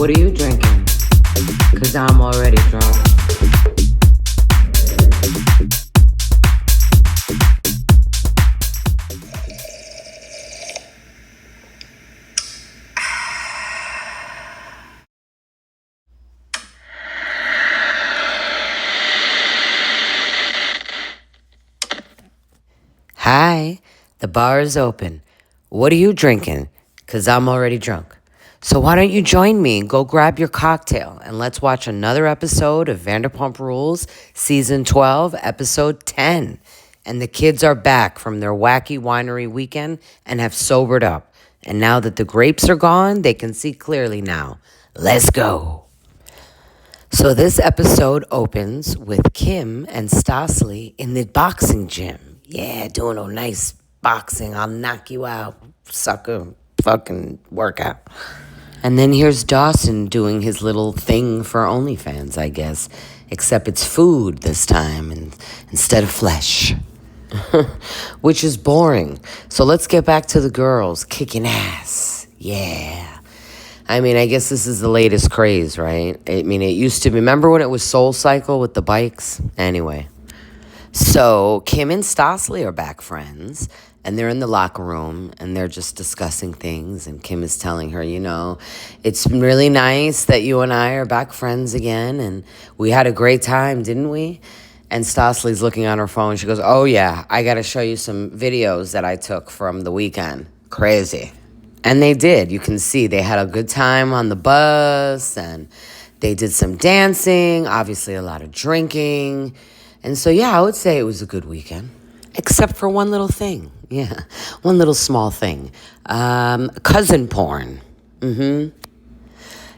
What are you drinking? 'Cause I'm already drunk. Hi, the bar is open. What are you drinking? 'Cause I'm already drunk. So why don't you join me? Go grab your cocktail and let's watch another episode of Vanderpump Rules, Season 12, Episode 10. And the kids are back from their wacky winery weekend and have sobered up. And now that the grapes are gone, they can see clearly now. Let's go. So this episode opens with Kim and Stasely in the boxing gym. Yeah, doing a nice boxing. I'll knock you out, sucker, fucking workout. And then here's Dawson doing his little thing for OnlyFans, I guess. Except it's food this time instead of flesh. Which is boring. So let's get back to the girls kicking ass. Yeah. I mean, I guess this is the latest craze, right? I mean, it used to be, remember when it was Soul Cycle with the bikes? Anyway. So Kim and Stasely are back friends, and they're in the locker room, and they're just discussing things, and Kim is telling her, you know, it's really nice that you and I are back friends again, and we had a great time, didn't we? And Stasely's looking on her phone. She goes, oh, yeah, I got to show you some videos that I took from the weekend. Crazy. And they did. You can see they had a good time on the bus, and they did some dancing, obviously a lot of drinking. And so, yeah, I would say it was a good weekend, except for one little thing. Yeah, one little small thing. Cousin porn.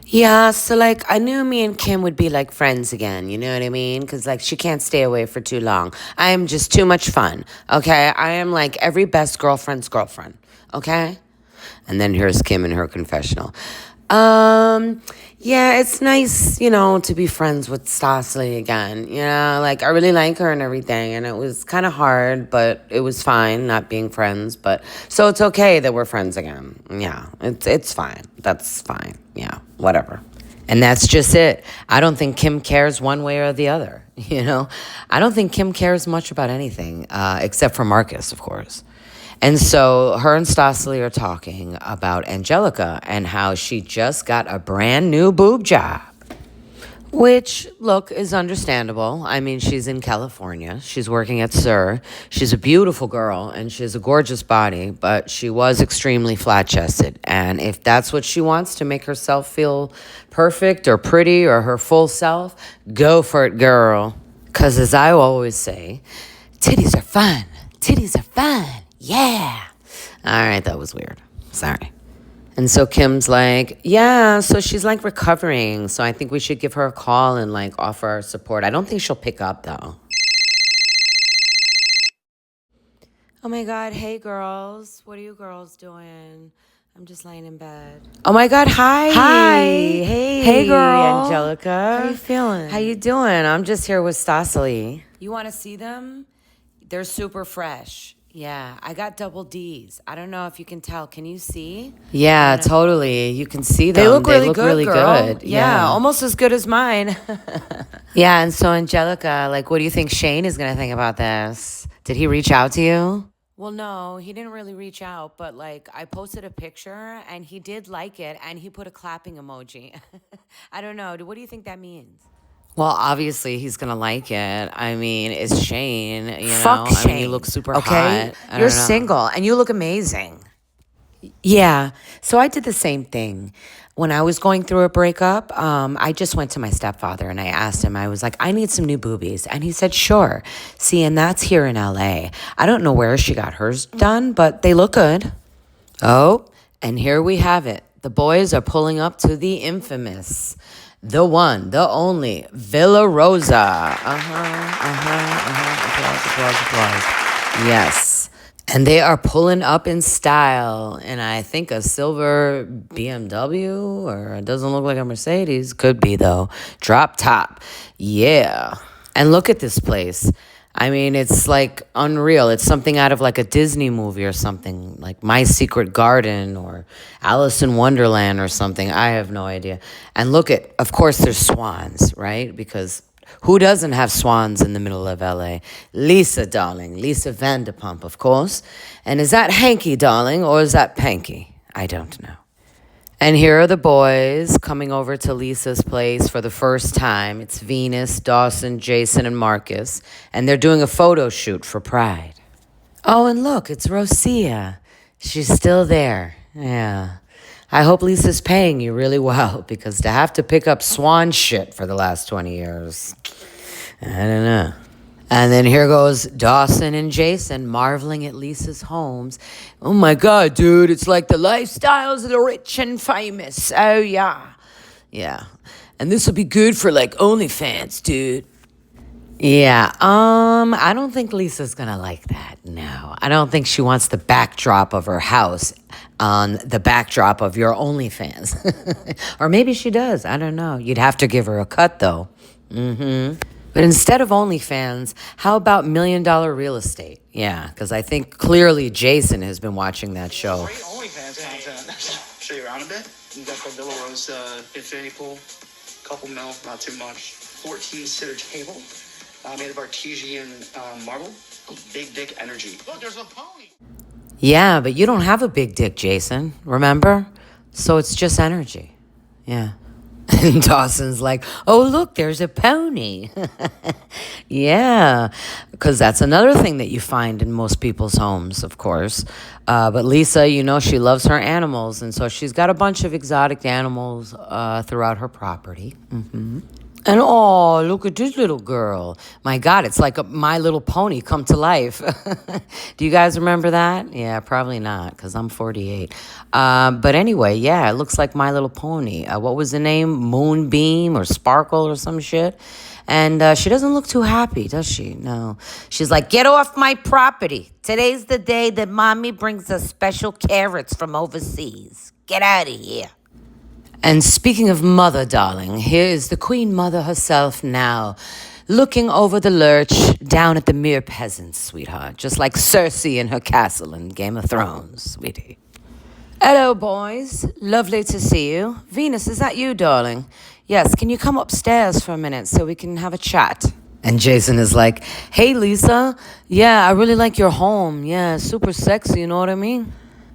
Yeah, so, like, I knew me and Kim would be, like, friends again, you know what I mean? Because, like, she can't stay away for too long. I am just too much fun, okay? I am, like, every best girlfriend's girlfriend, okay? And then here's Kim in her confessional. Yeah, it's nice, you know, to be friends with Stasely again. You know, like, I really like her and everything, and it was kind of hard, but it was fine not being friends. But so it's okay that we're friends again. Yeah, it's fine. That's fine. Yeah, whatever. And that's just it. I don't think Kim cares one way or the other, you know? I don't think Kim cares much about anything, except for Marcus, of course. And so her and Stasely are talking about Angelica and how she just got a brand new boob job. Which, look, is understandable. I mean, she's in California. She's working at SUR. She's a beautiful girl, and she has a gorgeous body, but she was extremely flat-chested. And if that's what she wants to make herself feel perfect or pretty or her full self, go for it, girl. Because as I always say, titties are fun. Titties are fun. Yeah. All right, that was weird. Sorry. And so Kim's like, yeah, so she's like recovering. So I think we should give her a call and like offer our support. I don't think she'll pick up though. Oh my God. Hey girls. What are you girls doing? I'm just laying in bed. Oh my God. Hi. Hi. Hey. Hey girl. Angelica. How you feeling? How you doing? I'm just here with Stasely. You want to see them? They're super fresh. Yeah, I got double D's. I don't know if you can tell. Can you see? Yeah, totally. You can see them. They look really good. Yeah, almost as good as mine. Yeah, and so Angelica, like, what do you think Shane is going to think about this? Did he reach out to you? Well, no, he didn't really reach out, but like I posted a picture and he did like it and he put a clapping emoji. I don't know. What do you think that means? Well, obviously he's gonna like it. I mean, it's Shane. You know, Fuck Shane. I mean, you look super okay? hot. You're single and you look amazing. Yeah. So I did the same thing. When I was going through a breakup, I just went to my stepfather and I asked him, I was like, I need some new boobies. And he said, sure. See, and that's here in LA. I don't know where she got hers done, but they look good. Oh, and here we have it. The boys are pulling up to the infamous, the one, the only, Villa Rosa. Applause. Yes. And they are pulling up in style. And I think a silver BMW, or it doesn't look like a Mercedes. Could be, though. Drop top. Yeah. And look at this place. I mean, it's like unreal. It's something out of like a Disney movie or something, like My Secret Garden or Alice in Wonderland or something. I have no idea. And look at, of course, there's swans, right? Because who doesn't have swans in the middle of LA? Lisa, darling. Lisa Vanderpump, of course. And is that Hanky, darling, or is that Panky? I don't know. And here are the boys coming over to Lisa's place for the first time. It's Venus, Dawson, Jason, and Marcus. And they're doing a photo shoot for Pride. Oh, and look, it's Rosia. She's still there. Yeah. I hope Lisa's paying you really well, because to have to pick up swan shit for the last 20 years, I don't know. And then here goes Dawson and Jason marveling at Lisa's homes. Oh my God, dude, it's like the lifestyles of the rich and famous. Oh, yeah. Yeah. And this will be good for like OnlyFans, dude. Yeah, I don't think Lisa's gonna like that. No, I don't think she wants the backdrop of her house on the backdrop of your OnlyFans. Or maybe she does. I don't know. You'd have to give her a cut, though. But instead of OnlyFans, how about $1 Million Real Estate? Yeah, because I think clearly Jason has been watching that show. Great OnlyFans content. Show you around a bit. You got the Villa Rose infinity pool. Couple mil, not too much. 14-sitter table. Made of artesian marble. Big dick energy. Look, there's a pony. Yeah, but you don't have a big dick, Jason. Remember? So it's just energy. Yeah. And Dawson's like, oh, look, there's a pony. Yeah, because that's another thing that you find in most people's homes, of course. But Lisa, you know, she loves her animals. And so she's got a bunch of exotic animals throughout her property. And oh, look at this little girl. My God, it's like a My Little Pony come to life. Do you guys remember that? Yeah, probably not, because I'm 48. But anyway, yeah, it looks like My Little Pony. What was the name? Moonbeam or Sparkle or some shit? And she doesn't look too happy, does she? No. She's like, get off my property. Today's the day that Mommy brings us special carrots from overseas. Get out of here. And speaking of mother, darling, here is the Queen Mother herself now, looking over the lurch down at the mere peasants, sweetheart, just like Cersei in her castle in Game of Thrones, sweetie. Hello, boys. Lovely to see you. Venus, is that you, darling? Yes, can you come upstairs for a minute so we can have a chat? And Jason is like, hey, Lisa. Yeah, I really like your home. Yeah, super sexy, you know what I mean?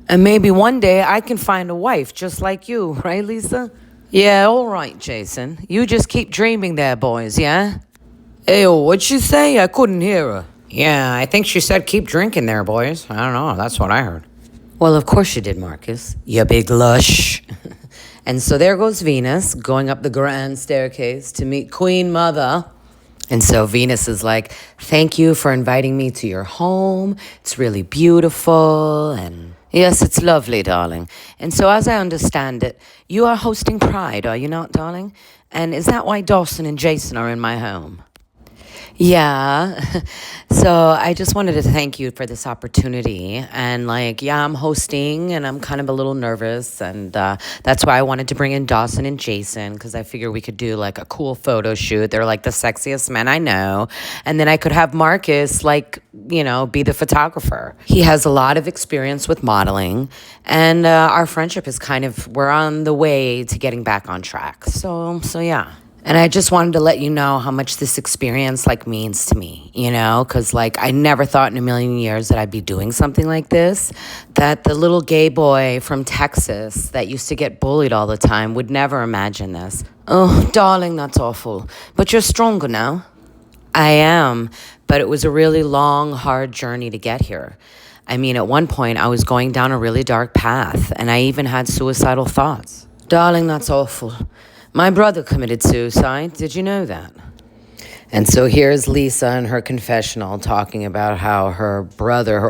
And maybe one day I can find a wife just like you, right, Lisa? Yeah, all right, Jason. You just keep dreaming there, boys, yeah? Hey, what'd she say? I couldn't hear her. Yeah, I think she said keep drinking there, boys. I don't know. That's what I heard. Well, of course you did, Marcus. You big lush. And so there goes Venus, going up the grand staircase to meet Queen Mother. And so Venus is like, thank you for inviting me to your home. It's really beautiful and... Yes, it's lovely, darling. And so as I understand it, you are hosting Pride, are you not, darling? And is that why Dawson and Jason are in my home? Yeah. So I just wanted to thank you for this opportunity. And I'm hosting and I'm kind of a little nervous. And that's why I wanted to bring in Dawson and Jason, because I figure we could do like a cool photo shoot. They're like the sexiest men I know. And then I could have Marcus be the photographer. He has a lot of experience with modeling. And our friendship is we're on the way to getting back on track. So yeah. And I just wanted to let you know how much this experience means to me, because I never thought in a million years that I'd be doing something like this, that the little gay boy from Texas that used to get bullied all the time would never imagine this. Oh, darling, that's awful. But you're stronger now. I am, but it was a really long, hard journey to get here. I mean, at one point, I was going down a really dark path, and I even had suicidal thoughts. Darling, that's awful. My brother committed suicide. Did you know that? And so here's Lisa in her confessional talking about how her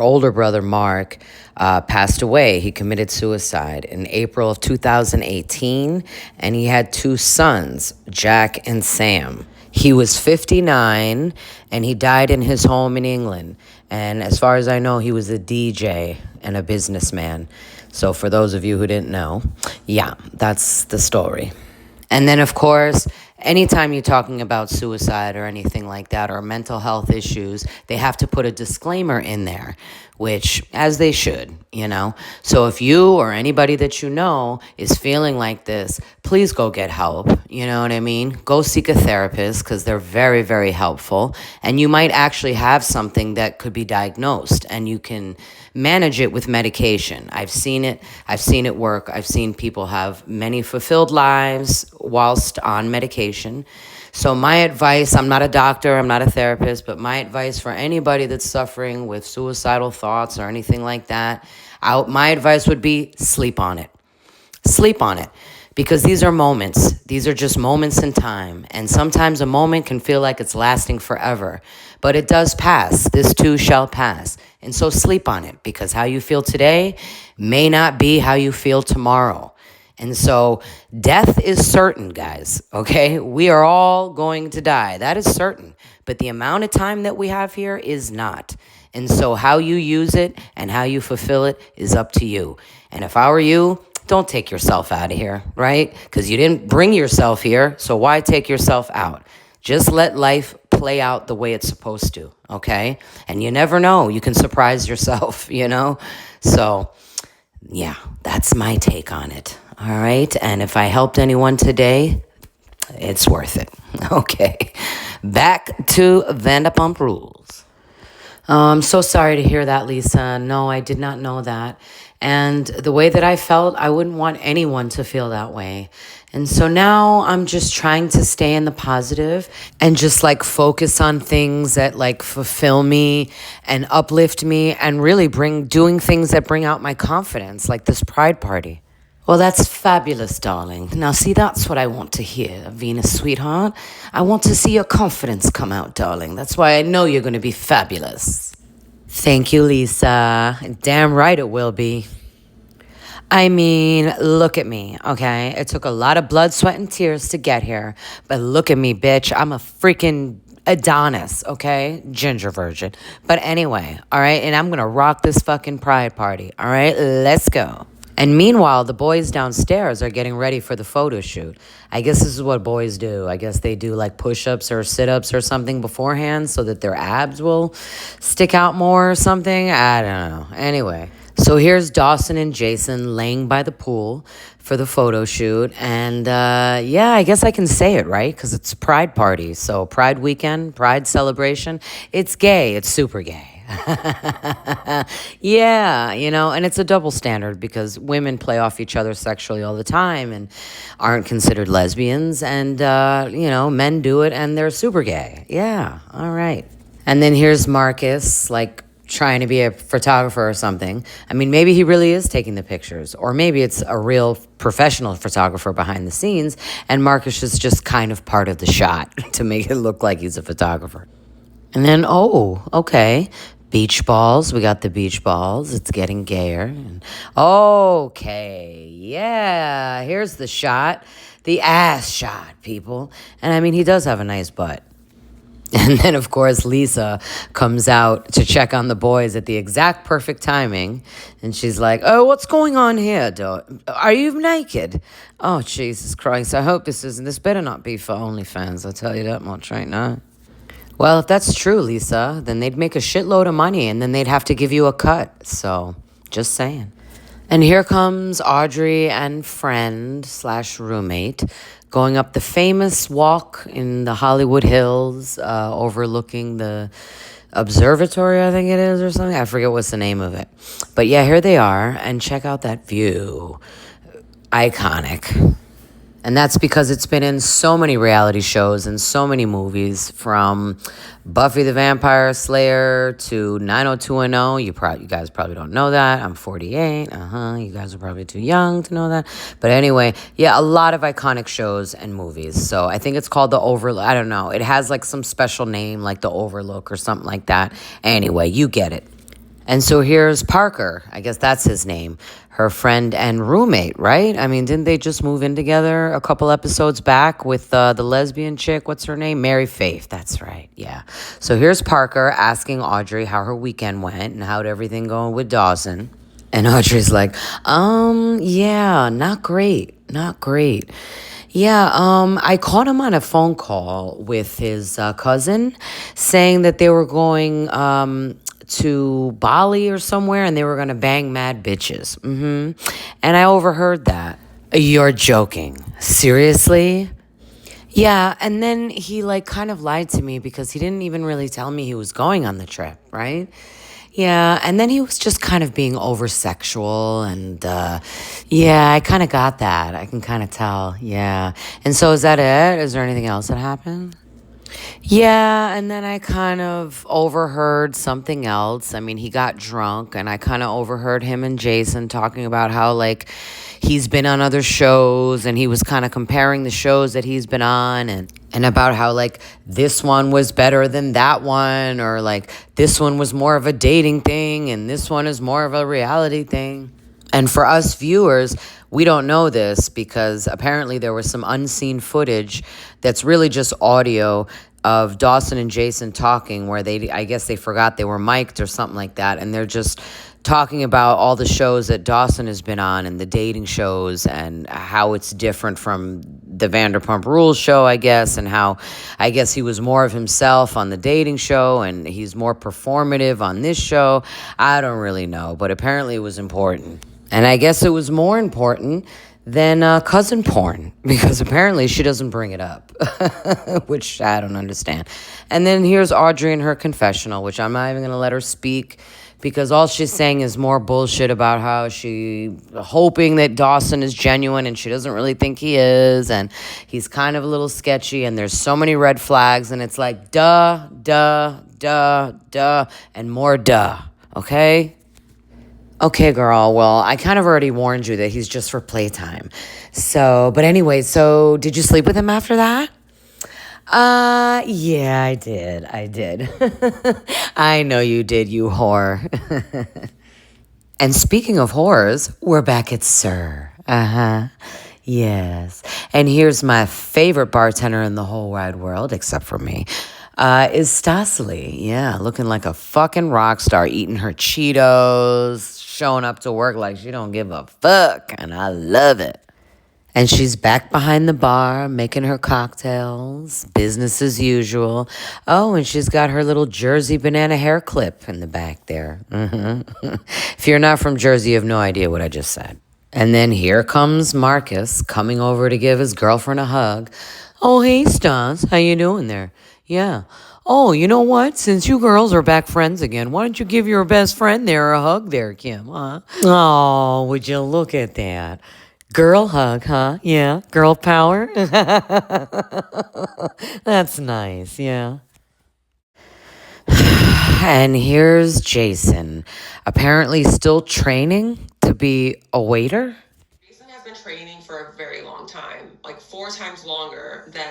older brother, Mark, passed away. He committed suicide in April of 2018, and he had 2 sons, Jack and Sam. He was 59, and he died in his home in England. And as far as I know, he was a DJ and a businessman. So for those of you who didn't know, yeah, that's the story. And then, of course, anytime you're talking about suicide or anything like that or mental health issues, they have to put a disclaimer in there, which, as they should, you know. So if you or anybody that you know is feeling like this, please go get help. You know what I mean? Go seek a therapist because they're very, very helpful. And you might actually have something that could be diagnosed and you can manage it with medication. I've seen it. I've seen it work. I've seen people have many fulfilled lives whilst on medication. So my advice, I'm not a doctor, I'm not a therapist, but my advice for anybody that's suffering with suicidal thoughts or anything like that, my advice would be sleep on it. Sleep on it. Because these are moments. These are just moments in time. And sometimes a moment can feel like it's lasting forever. But it does pass. This too shall pass. And so sleep on it. Because how you feel today may not be how you feel tomorrow. And so death is certain, guys, okay? We are all going to die. That is certain. But the amount of time that we have here is not. And so how you use it and how you fulfill it is up to you. And if I were you, don't take yourself out of here, right? Because you didn't bring yourself here, so why take yourself out? Just let life play out the way it's supposed to, okay? And you never know. You can surprise yourself, you know? So, yeah, that's my take on it, all right? And if I helped anyone today, it's worth it, okay? Back to Vanderpump Rules. I'm so sorry to hear that, Lisa. No, I did not know that. And the way that I felt, I wouldn't want anyone to feel that way. And so now I'm just trying to stay in the positive and just like focus on things that like fulfill me and uplift me and really doing things that bring out my confidence, like this pride party. Well, that's fabulous, darling. Now, see, that's what I want to hear, Venus, sweetheart. I want to see your confidence come out, darling. That's why I know you're going to be fabulous. Thank you, Lisa. Damn right it will be. I mean, look at me, okay? It took a lot of blood, sweat, and tears to get here. But look at me, bitch. I'm a freaking Adonis, okay? Ginger virgin. But anyway, all right? And I'm going to rock this fucking pride party, all right? Let's go. And meanwhile, the boys downstairs are getting ready for the photo shoot. I guess this is what boys do. I guess they do like push-ups or sit-ups or something beforehand so that their abs will stick out more or something. I don't know. Anyway, so here's Dawson and Jason laying by the pool for the photo shoot. And yeah, I guess I can say it, right? Because it's Pride Party. So Pride Weekend, Pride Celebration. It's gay. It's super gay. Yeah, you know, and it's a double standard because women play off each other sexually all the time and aren't considered lesbians. And, you know, men do it and they're super gay. Yeah, all right. And then here's Marcus, like, trying to be a photographer or something. I mean, maybe he really is taking the pictures, or maybe it's a real professional photographer behind the scenes, and Marcus is just kind of part of the shot to make it look like he's a photographer. And then, oh, okay, beach balls. We got the beach balls. It's getting gayer. Okay, yeah, here's the shot, the ass shot, people. And I mean, he does have a nice butt. And then, of course, Lisa comes out to check on the boys at the exact perfect timing. And she's like, oh, what's going on here? Are you naked? Oh, Jesus Christ. I hope this better not be for OnlyFans. I'll tell you that much right now. Well, if that's true, Lisa, then they'd make a shitload of money and then they'd have to give you a cut. So, just saying. And here comes Audrey and friend/roommate going up the famous walk in the Hollywood Hills, overlooking the observatory, I think it is, or something. I forget what's the name of it. But yeah, here they are, and check out that view. Iconic. And that's because it's been in so many reality shows and so many movies, from Buffy the Vampire Slayer to 90210. You guys probably don't know that. I'm 48. You guys are probably too young to know that. But anyway, yeah, a lot of iconic shows and movies. So I think it's called The Overlook. I don't know. It has like some special name like The Overlook or something like that. Anyway, you get it. And so here's Parker. I guess that's his name. Her friend and roommate, right? I mean, didn't they just move in together a couple episodes back with the lesbian chick? What's her name? Mary Faith. That's right. Yeah. So here's Parker asking Audrey how her weekend went and how'd everything go with Dawson. And Audrey's like, yeah, not great. Not great. Yeah, I caught him on a phone call with his cousin saying that they were going to Bali or somewhere and they were going to bang mad bitches. And I overheard that. You're joking. Seriously? Yeah, and then he like kind of lied to me because he didn't even really tell me he was going on the trip, right? Yeah, and then he was just kind of being over sexual and yeah, I kind of got that. I can kind of tell. Yeah. And so is that it? Is there anything else that happened? Yeah, and then I kind of overheard something else. I mean, he got drunk, and I kind of overheard him and Jason talking about how, like, he's been on other shows, and he was kind of comparing the shows that he's been on, and about how, like, this one was better than that one, or, like, this one was more of a dating thing, and this one is more of a reality thing. And for us viewers, we don't know this because apparently there was some unseen footage that's really just audio of Dawson and Jason talking where I guess they forgot they were mic'd or something like that. And they're just talking about all the shows that Dawson has been on and the dating shows and how it's different from the Vanderpump Rules show, I guess, and how I guess he was more of himself on the dating show and he's more performative on this show. I don't really know, but apparently it was important. And I guess it was more important than cousin porn because apparently she doesn't bring it up, which I don't understand. And then here's Audrey in her confessional, which I'm not even going to let her speak because all she's saying is more bullshit about how she hoping that Dawson is genuine and she doesn't really think he is. And he's kind of a little sketchy and there's so many red flags and it's like duh, duh, duh, duh, and more duh, okay? Okay, girl. Well, I kind of already warned you that he's just for playtime. So, but anyway, so did you sleep with him after that? Yeah, I did. I did. I know you did, you whore. And speaking of whores, we're back at Sir. Uh-huh. Yes. And here's my favorite bartender in the whole wide world, except for me, is Stasely. Yeah, looking like a fucking rock star, eating her Cheetos, showing up to work like she don't give a fuck, and I love it. And she's back behind the bar, making her cocktails, business as usual. Oh, and she's got her little Jersey banana hair clip in the back there. If you're not from Jersey, you have no idea what I just said. And then here comes Marcus coming over to give his girlfriend a hug. Oh, hey, Stas. How you doing there? Yeah. Oh, you know what? Since you girls are back friends again, why don't you give your best friend there a hug there, Kim, huh? Oh, would you look at that? Girl hug, huh? Yeah. Girl power? That's nice, yeah. And here's Jason, apparently still training to be a waiter. Jason has been training for a very long time, like 4 times longer than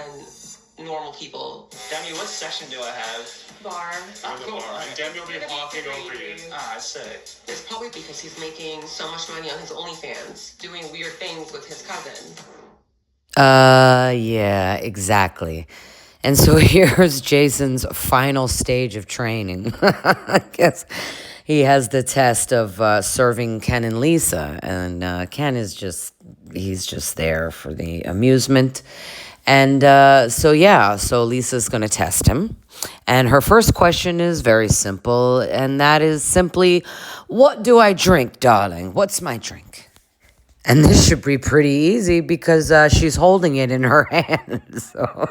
normal people. Demi, what session do I have? Bar. Oh, cool. Demi will be walking over you. Ah, sick. It's probably because he's making so much money on his OnlyFans, doing weird things with his cousin. Yeah, exactly. And so here's Jason's final stage of training. I guess he has the test of serving Ken and Lisa. And Ken is he's just there for the amusement. And so Lisa's going to test him. And her first question is very simple. And that is simply, what do I drink, darling? What's my drink? And this should be pretty easy because she's holding it in her hand. So.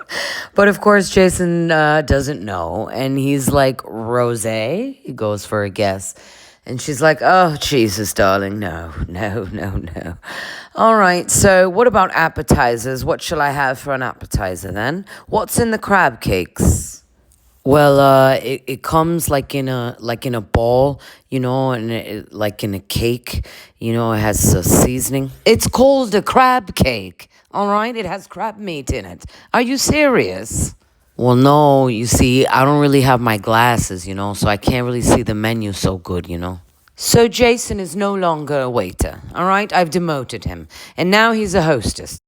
But of course, Jason doesn't know. And he's like, rosé? He goes for a guess. And she's like, oh, Jesus, darling, no. All right, so what about appetizers? What shall I have for an appetizer then? What's in the crab cakes? Well, it comes like in a bowl, you know, and like in a cake, you know, it has a seasoning. It's called a crab cake, all right? It has crab meat in it. Are you serious? Well, no, you see, I don't really have my glasses, you know, so I can't really see the menu so good, you know. So Jason is no longer a waiter, all right? I've demoted him, and now he's a hostess.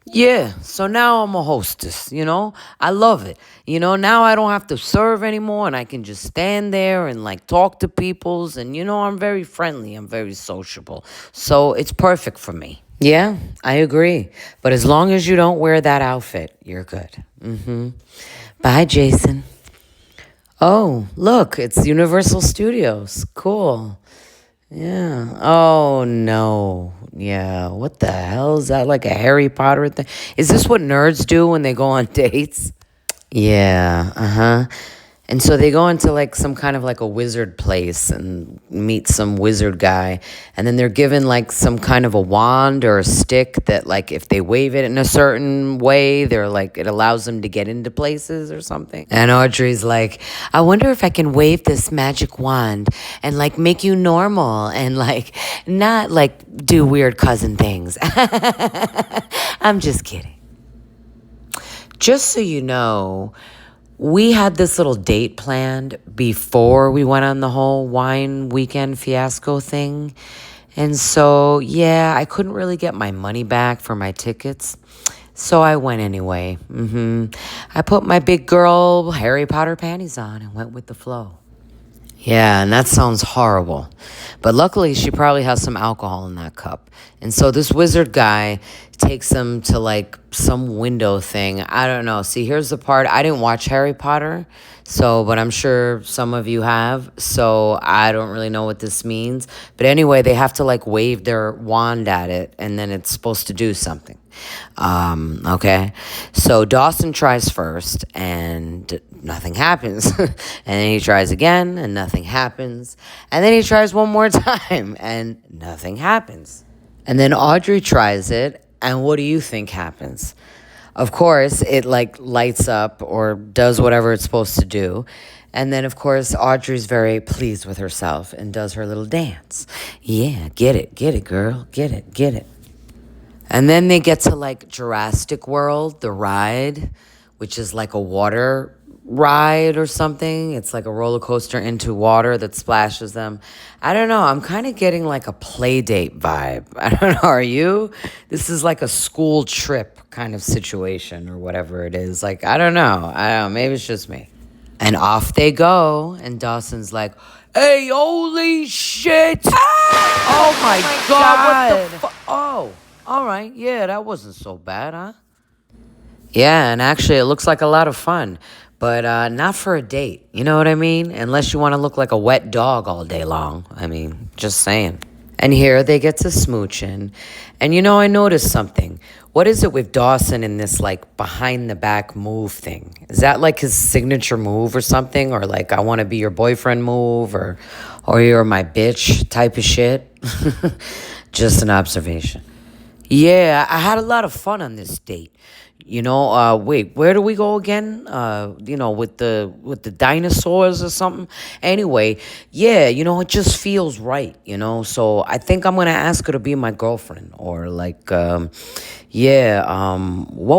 Yeah, so now I'm a hostess, you know? I love it. You know, now I don't have to serve anymore, and I can just stand there and, like, talk to peoples, and, you know, I'm very friendly. I'm very sociable. So it's perfect for me. Yeah, I agree. But as long as you don't wear that outfit, you're good. Bye, Jason. Oh, look, it's Universal Studios. Cool. Yeah. Oh, no. Yeah. What the hell? Is that like a Harry Potter thing? Is this what nerds do when they go on dates? Yeah, uh-huh. And so they go into like some kind of like a wizard place and meet some wizard guy. And then they're given like some kind of a wand or a stick that like if they wave it in a certain way, they're like it allows them to get into places or something. And Audrey's like, I wonder if I can wave this magic wand and like make you normal and like not like do weird cousin things. I'm just kidding. Just so you know, we had this little date planned before we went on the whole wine weekend fiasco thing. And so, yeah, I couldn't really get my money back for my tickets. So I went anyway. I put my big girl Harry Potter panties on and went with the flow. Yeah, and that sounds horrible. But luckily, she probably has some alcohol in that cup. And so this wizard guy takes them to like some window thing. I don't know. See, here's the part. I didn't watch Harry Potter, but I'm sure some of you have. So I don't really know what this means. But anyway, they have to like wave their wand at it, and then it's supposed to do something. Okay. So Dawson tries first, and nothing happens. And then he tries again, and nothing happens. And then he tries one more time, and nothing happens. And then Audrey tries it, and what do you think happens? Of course, it like lights up or does whatever it's supposed to do. And then, of course, Audrey's very pleased with herself and does her little dance. Yeah, get it, girl, get it. And then they get to like Jurassic World, the ride, which is like a water ride or something. It's like a roller coaster into water that splashes them. I don't know. I'm kind of getting like a play date vibe. I don't know. Are you? This is like a school trip kind of situation or whatever it is. Like, I don't know. Maybe it's just me. And off they go. And Dawson's like, hey, holy shit. Oh my God. What the fuck? Oh, all right. Yeah, that wasn't so bad, huh? Yeah, and actually it looks like a lot of fun, but not for a date. You know what I mean? Unless you want to look like a wet dog all day long. I mean, just saying. And here they get to smooching. And I noticed something. What is it with Dawson in this like behind the back move thing? Is that like his signature move or something? Or like I want to be your boyfriend move or you're my bitch type of shit? Just an observation. Yeah, I had a lot of fun on this date. Wait, where do we go again? With the dinosaurs or something. Anyway, yeah, it just feels right, So I think I'm gonna ask her to be my girlfriend, or like, what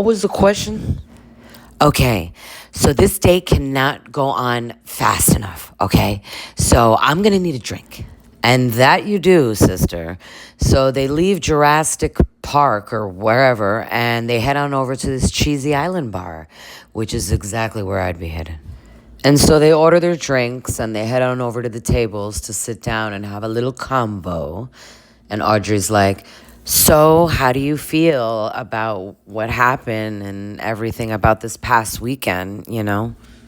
was the question? Okay, so this date cannot go on fast enough, okay? So I'm gonna need a drink. And that you do, sister. So they leave Jurassic Park or wherever, and they head on over to this cheesy island bar, which is exactly where I'd be headed. And so they order their drinks, and they head on over to the tables to sit down and have a little combo. And Audrey's like, so how do you feel about what happened and everything about this past weekend,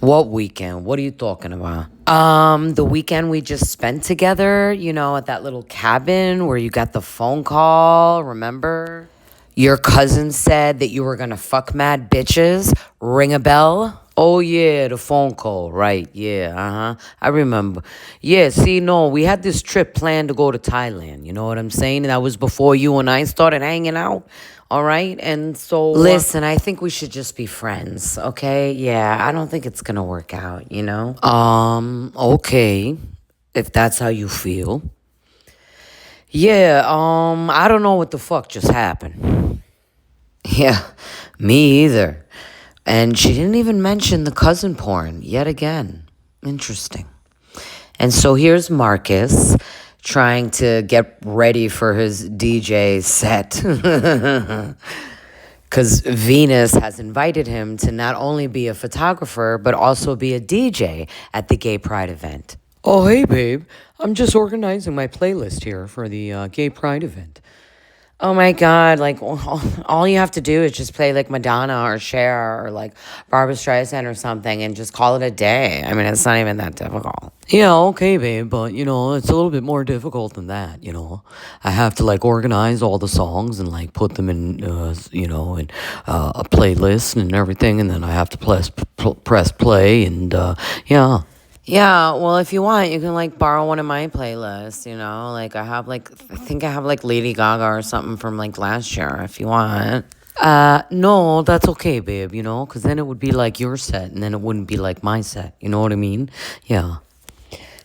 What weekend? What are you talking about? The weekend we just spent together, at that little cabin where you got the phone call, remember? Your cousin said that you were gonna fuck mad bitches. Ring a bell? Oh, yeah, the phone call, right, yeah, I remember. Yeah, see, no, we had this trip planned to go to Thailand, you know what I'm saying? That was before you and I started hanging out. All right, and so... Listen, I think we should just be friends, okay? Yeah, I don't think it's gonna work out, Okay, if that's how you feel. Yeah, I don't know what the fuck just happened. Yeah, me either. And she didn't even mention the cousin porn yet again. Interesting. And so here's Marcus trying to get ready for his DJ set. Because Venus has invited him to not only be a photographer, but also be a DJ at the Gay Pride event. Oh, hey, babe. I'm just organizing my playlist here for the Gay Pride event. Oh my God, like all you have to do is just play like Madonna or Cher or like Barbra Streisand or something and just call it a day. I mean, it's not even that difficult. Yeah, okay, babe, but it's a little bit more difficult than that. I have to like organize all the songs and like put them in a playlist and everything, and then I have to press play and yeah. Yeah, well, if you want, you can like borrow one of my playlists. Like I think I have like Lady Gaga or something from like last year if you want. No, that's okay, babe, because then it would be like your set and then it wouldn't be like my set. You know what I mean? Yeah.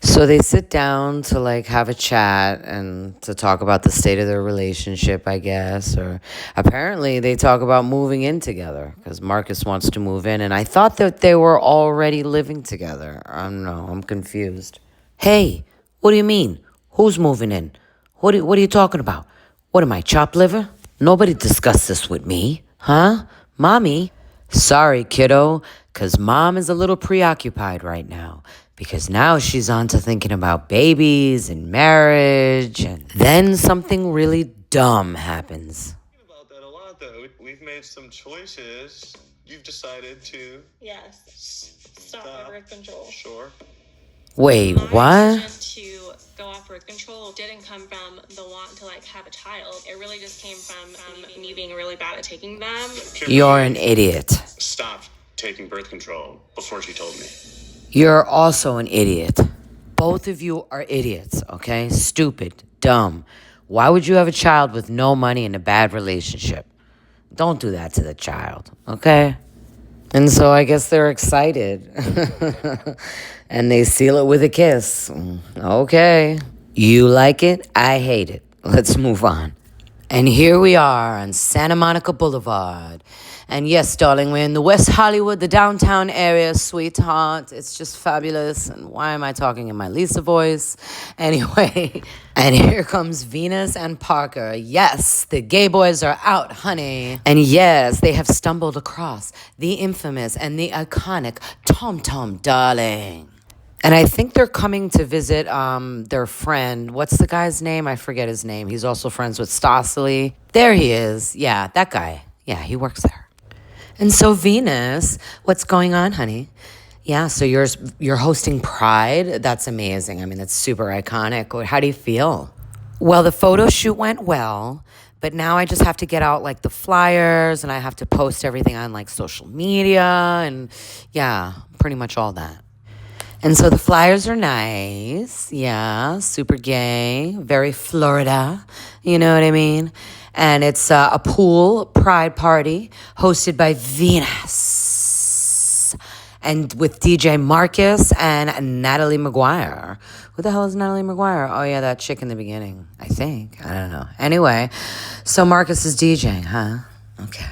So they sit down to like have a chat and to talk about the state of their relationship, I guess. Or apparently they talk about moving in together because Marcus wants to move in. And I thought that they were already living together. I don't know. I'm confused. Hey, what do you mean? Who's moving in? What are you talking about? What am I, chopped liver? Nobody discussed this with me. Huh? Mommy? Sorry, kiddo, because mom is a little preoccupied right now. Because now she's on to thinking about babies and marriage. And then something really dumb happens. About that a lot, though. We've made some choices. You've decided to. Yes. Stop my birth control. Sure. Wait, My what? decision to go off birth control didn't come from the want to like have a child. It really just came from me being really bad at taking them. You're an idiot. Stopped taking birth control before she told me. You're also an idiot. Both of you are idiots, okay? Stupid, dumb. Why would you have a child with no money and a bad relationship? Don't do that to the child, okay? And so I guess they're excited. And they seal it with a kiss. Okay. You like it, I hate it. Let's move on. And here we are on Santa Monica Boulevard. And yes, darling, we're in the West Hollywood, the downtown area, sweetheart. It's just fabulous. And why am I talking in my Lisa voice? Anyway, and here comes Venus and Parker. Yes, the gay boys are out, honey. And yes, they have stumbled across the infamous and the iconic Tom Tom Darling. And I think they're coming to visit their friend. What's the guy's name? I forget his name. He's also friends with Stossely. There he is. Yeah, that guy. Yeah, he works there. And so Venus, what's going on, honey? Yeah, so you're hosting Pride. That's amazing. I mean, that's super iconic. How do you feel? Well, the photo shoot went well, but now I just have to get out like the flyers and I have to post everything on like social media and yeah, pretty much all that. And so the flyers are nice. Yeah, super gay, very Florida. You know what I mean? And it's a pool pride party hosted by Venus. And with DJ Marcus and Natalie McGuire. Who the hell is Natalie McGuire? Oh, yeah, that chick in the beginning, I think. I don't know. Anyway, so Marcus is DJing, huh? Okay.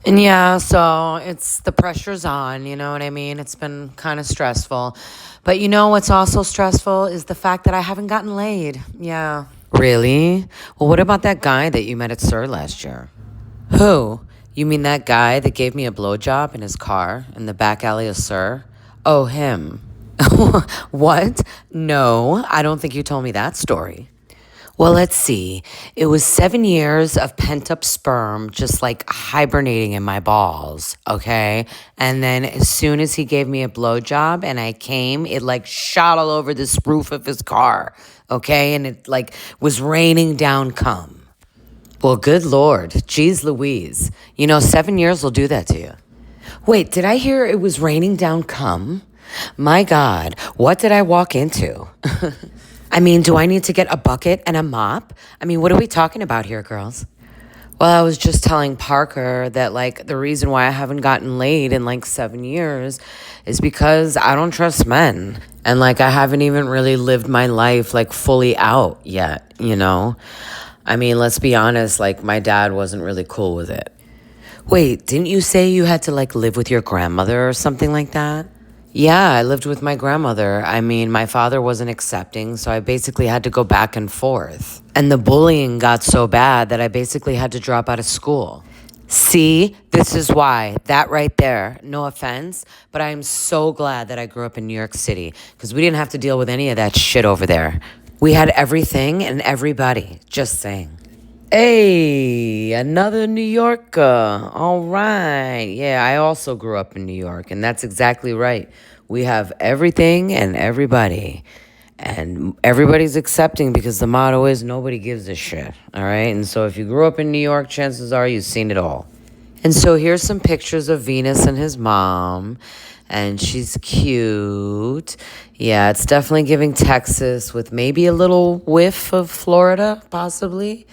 And yeah, so the pressure's on, you know what I mean? It's been kind of stressful. But you know what's also stressful is the fact that I haven't gotten laid. Yeah. Really? Well, what about that guy that you met at SUR last year? Who? You mean that guy that gave me a blowjob in his car in the back alley of SUR? Oh, him. What? No, I don't think you told me that story. Well, let's see. It was 7 years of pent-up sperm just like hibernating in my balls, okay? And then as soon as he gave me a blowjob and I came, it like shot all over this roof of his car, okay? And it like was raining down cum. Well, good Lord. Jeez Louise. 7 years will do that to you. Wait, did I hear it was raining down cum? My God, what did I walk into? I mean, do I need to get a bucket and a mop? I mean, what are we talking about here, girls? Well, I was just telling Parker that, like, the reason why I haven't gotten laid in, like, 7 years is because I don't trust men. And, like, I haven't even really lived my life, like, fully out yet, I mean, let's be honest, like, my dad wasn't really cool with it. Wait, didn't you say you had to, like, live with your grandmother or something like that? Yeah, I lived with my grandmother. I mean, my father wasn't accepting, so I basically had to go back and forth. And the bullying got so bad that I basically had to drop out of school. See, this is why. That right there. No offense, but I am so glad that I grew up in New York City because we didn't have to deal with any of that shit over there. We had everything and everybody. Just saying. Hey, another New Yorker. All right. Yeah, I also grew up in New York, and that's exactly right. We have everything and everybody. And everybody's accepting because the motto is nobody gives a shit. All right. And so if you grew up in New York, chances are you've seen it all. And so here's some pictures of Venus and his mom. And she's cute. Yeah, it's definitely giving Texas with maybe a little whiff of Florida, possibly.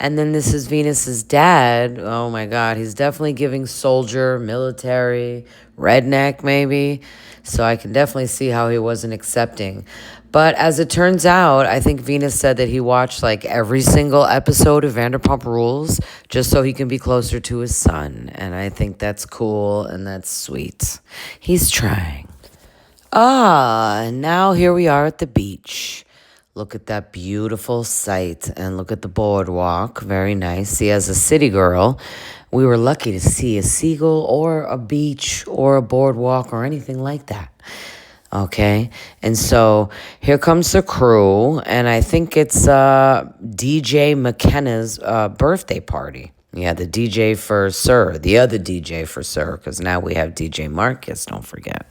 And then this is Venus's dad. Oh my God, he's definitely giving soldier, military, redneck maybe. So I can definitely see how he wasn't accepting. But as it turns out, I think Venus said that he watched like every single episode of Vanderpump Rules just so he can be closer to his son. And I think that's cool and that's sweet. He's trying. And now here we are at the beach. Look at that beautiful sight and look at the boardwalk. Very nice. See, as a city girl, we were lucky to see a seagull or a beach or a boardwalk or anything like that. Okay, and so here comes the crew, and I think it's DJ McKenna's birthday party. Yeah, the DJ for Sir, the other DJ for Sir, because now we have DJ Marcus, don't forget.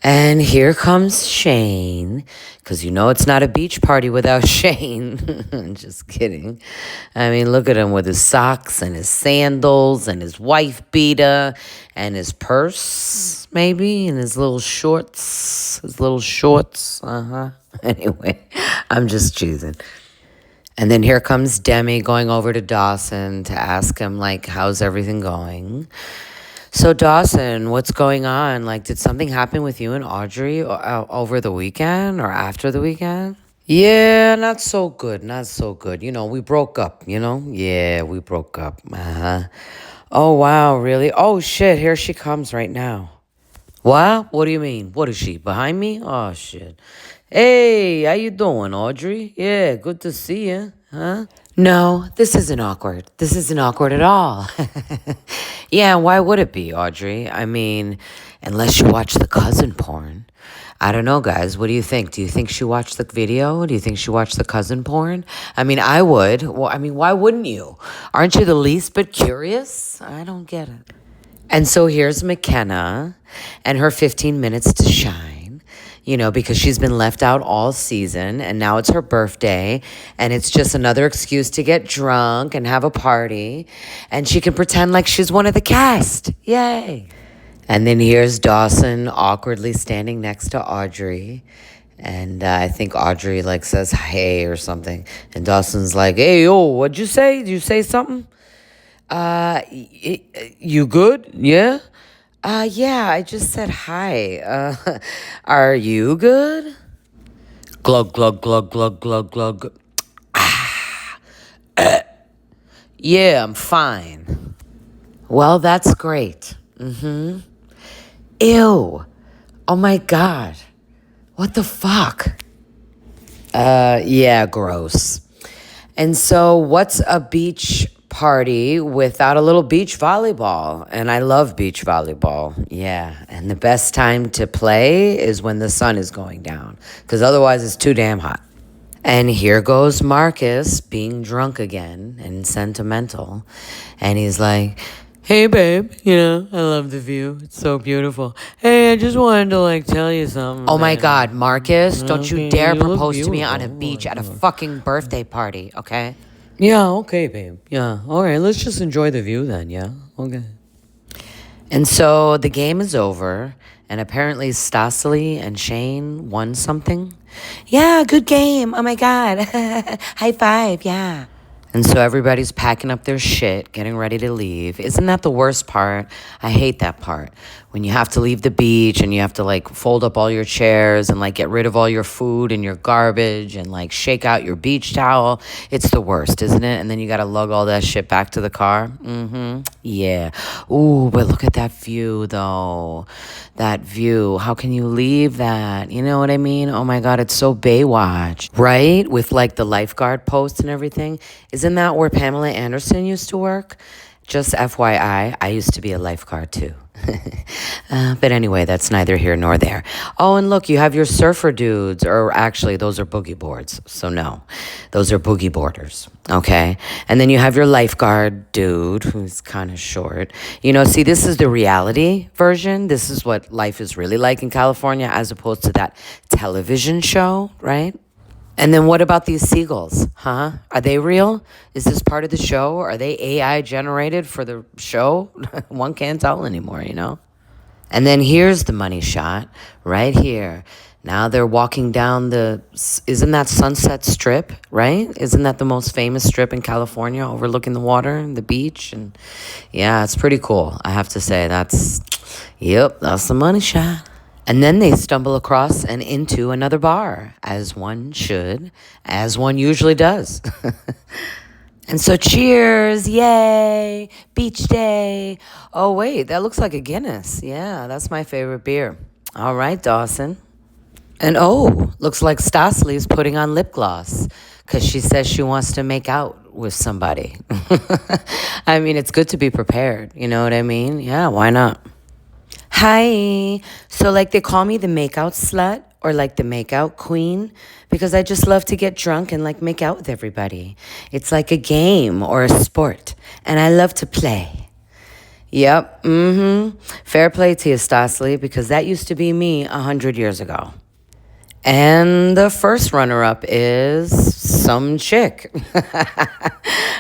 And here comes Shane, because you know it's not a beach party without Shane. Just kidding. I mean, look at him with his socks and his sandals and his wife beater and his purse, maybe, and his little shorts. Anyway, I'm just choosing. And then here comes Demi going over to Dawson to ask him, like, how's everything going? So, Dawson, what's going on? Like, did something happen with you and Audrey over the weekend or after the weekend? Yeah, not so good, not so good. You know, we broke up, you know? Yeah, we broke up. Oh, wow, really? Oh, shit, here she comes right now. What? What do you mean? What is she, behind me? Oh, shit. Hey, how you doing, Audrey? Yeah, good to see you, huh? No, this isn't awkward. This isn't awkward at all. Yeah, why would it be, Audrey? I mean, unless you watch the cousin porn. I don't know, guys. What do you think? Do you think she watched the video? Do you think she watched the cousin porn? I mean, I would. Well, I mean, why wouldn't you? Aren't you the least bit curious? I don't get it. And so here's McKenna and her 15 minutes to shine. You know, because she's been left out all season and now it's her birthday and it's just another excuse to get drunk and have a party and she can pretend like she's one of the cast. Yay. And then here's Dawson awkwardly standing next to Audrey. And I think Audrey like says, hey, or something. And Dawson's like, hey, yo, what'd you say? Did you say something? You good? Yeah? Yeah, I just said hi. Are you good? Glug, glug, glug, glug, glug, glug. Yeah, I'm fine. Well, that's great. Ew. Oh my God. What the fuck? Yeah, gross. And so what's a beach party without a little beach volleyball? And I love beach volleyball. Yeah. And the best time to play is when the sun is going down, because otherwise it's too damn hot. And here goes Marcus being drunk again and sentimental. And he's like, hey, babe, you know, I love the view. It's so beautiful. Hey, I just wanted to, like, tell you something. Oh, my God, Marcus, don't you dare propose to me on a beach at a fucking birthday party, okay? Yeah, okay, babe. Yeah, all right, let's just enjoy the view then, yeah? Okay. And so the game is over, and apparently Stasely and Shane won something. Yeah, good game. Oh, my God. High five, yeah. And so everybody's packing up their shit, getting ready to leave. Isn't that the worst part? I hate that part. When you have to leave the beach and you have to, like, fold up all your chairs and, like, get rid of all your food and your garbage and, like, shake out your beach towel. It's the worst, isn't it? And then you got to lug all that shit back to the car. Yeah. Ooh, but look at that view, though. That view. How can you leave that? You know what I mean? Oh, my God, it's so Baywatch. Right? With, like, the lifeguard post and everything. Isn't that where Pamela Anderson used to work? Just FYI, I used to be a lifeguard, too. But anyway, that's neither here nor there. Oh, and look, you have your surfer dudes, or actually, those are boogie boards. So, no, those are boogie boarders. Okay. And then you have your lifeguard dude who's kind of short. See, this is the reality version. This is what life is really like in California as opposed to that television show, right? And then what about these seagulls, huh? Are they real? Is this part of the show? Are they AI generated for the show? One can't tell anymore. And then here's the money shot right here. Now they're walking down isn't that Sunset Strip, right? Isn't that the most famous strip in California, overlooking the water and the beach? And yeah, it's pretty cool. I have to say that's the money shot. And then they stumble across and into another bar, as one should, as one usually does. And so cheers, yay, beach day. Oh, wait, that looks like a Guinness. Yeah, that's my favorite beer. All right, Dawson. And looks like Stasely's putting on lip gloss because she says she wants to make out with somebody. I mean, it's good to be prepared. You know what I mean? Yeah, why not? Hi. So, they call me the makeout slut or the makeout queen because I just love to get drunk and make out with everybody. It's like a game or a sport, and I love to play. Yep. Fair play to you, Stasely, because that used to be me 100 years ago. And the first runner-up is some chick.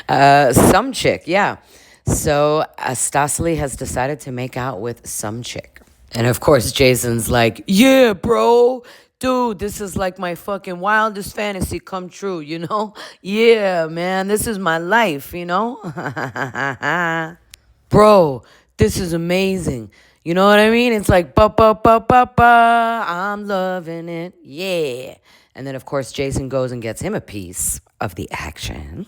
Some chick, yeah. So Stasely has decided to make out with some chick. And of course, Jason's like, yeah, bro. Dude, this is my fucking wildest fantasy come true, Yeah, man, this is my life, Bro, this is amazing. You know what I mean? It's like, I'm loving it, yeah. And then, of course, Jason goes and gets him a piece of the action.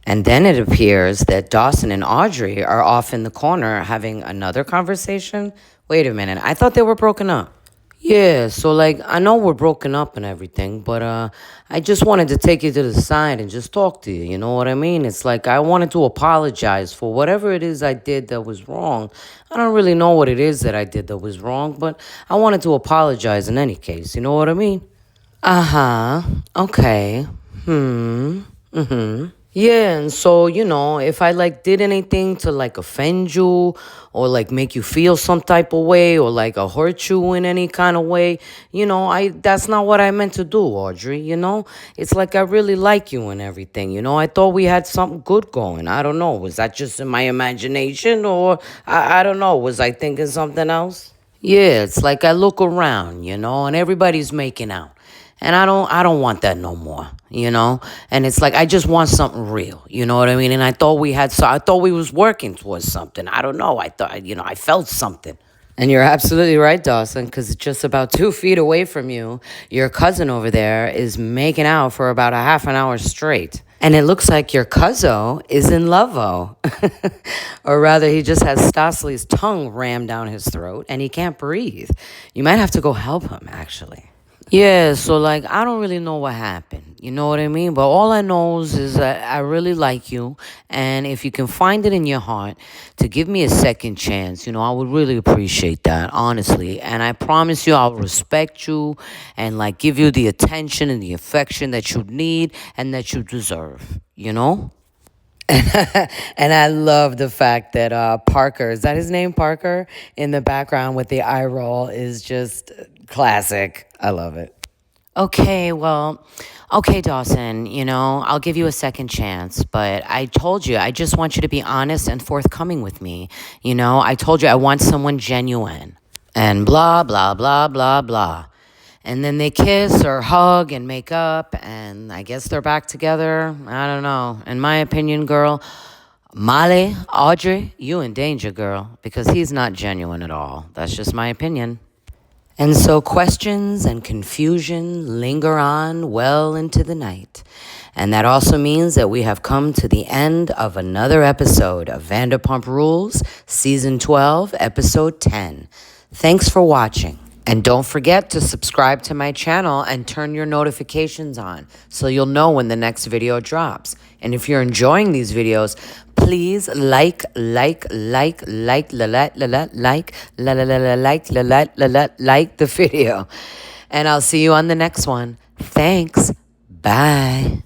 And then it appears that Dawson and Audrey are off in the corner having another conversation. Wait a minute, I thought they were broken up. Yeah, so I know we're broken up and everything, but I just wanted to take you to the side and just talk to you, you know what I mean? It's I wanted to apologize for whatever it is I did that was wrong. I don't really know what it is that I did that was wrong, but I wanted to apologize in any case, you know what I mean? Uh-huh, okay, Yeah, and so, if I did anything to offend you or make you feel some type of way or hurt you in any kind of way, that's not what I meant to do, Audrey, It's I really like you and everything, I thought we had something good going. I don't know, was that just in my imagination or I don't know, was I thinking something else? Yeah, it's I look around, and everybody's making out. And I don't want that no more, And it's I just want something real, you know what I mean? And I thought we was working towards something. I don't know. I thought, I felt something. And you're absolutely right, Dawson, because just about 2 feet away from you, your cousin over there is making out for about a half an hour straight. And it looks like your cuzzo is in love-o. Or rather, he just has Stasely's tongue rammed down his throat and he can't breathe. You might have to go help him, actually. Yeah, so I don't really know what happened, you know what I mean? But all I know is that I really like you, and if you can find it in your heart to give me a second chance, I would really appreciate that, honestly. And I promise you I'll respect you and give you the attention and the affection that you need and that you deserve, And I love the fact that Parker, is that his name, Parker? In the background with the eye roll is just classic. I love it. Okay, Dawson, I'll give you a second chance, but I told you, I just want you to be honest and forthcoming with me. I told you I want someone genuine. And blah, blah, blah, blah, blah. And then they kiss or hug and make up, and I guess they're back together. I don't know. In my opinion, girl, Molly, Audrey, you in danger, girl, because he's not genuine at all. That's just my opinion. And so questions and confusion linger on well into the night. And that also means that we have come to the end of another episode of Vanderpump Rules, Season 12, Episode 10. Thanks for watching. And don't forget to subscribe to my channel and turn your notifications on so you'll know when the next video drops. And if you're enjoying these videos, please like the video. And I'll see you on the next one. Thanks. Bye.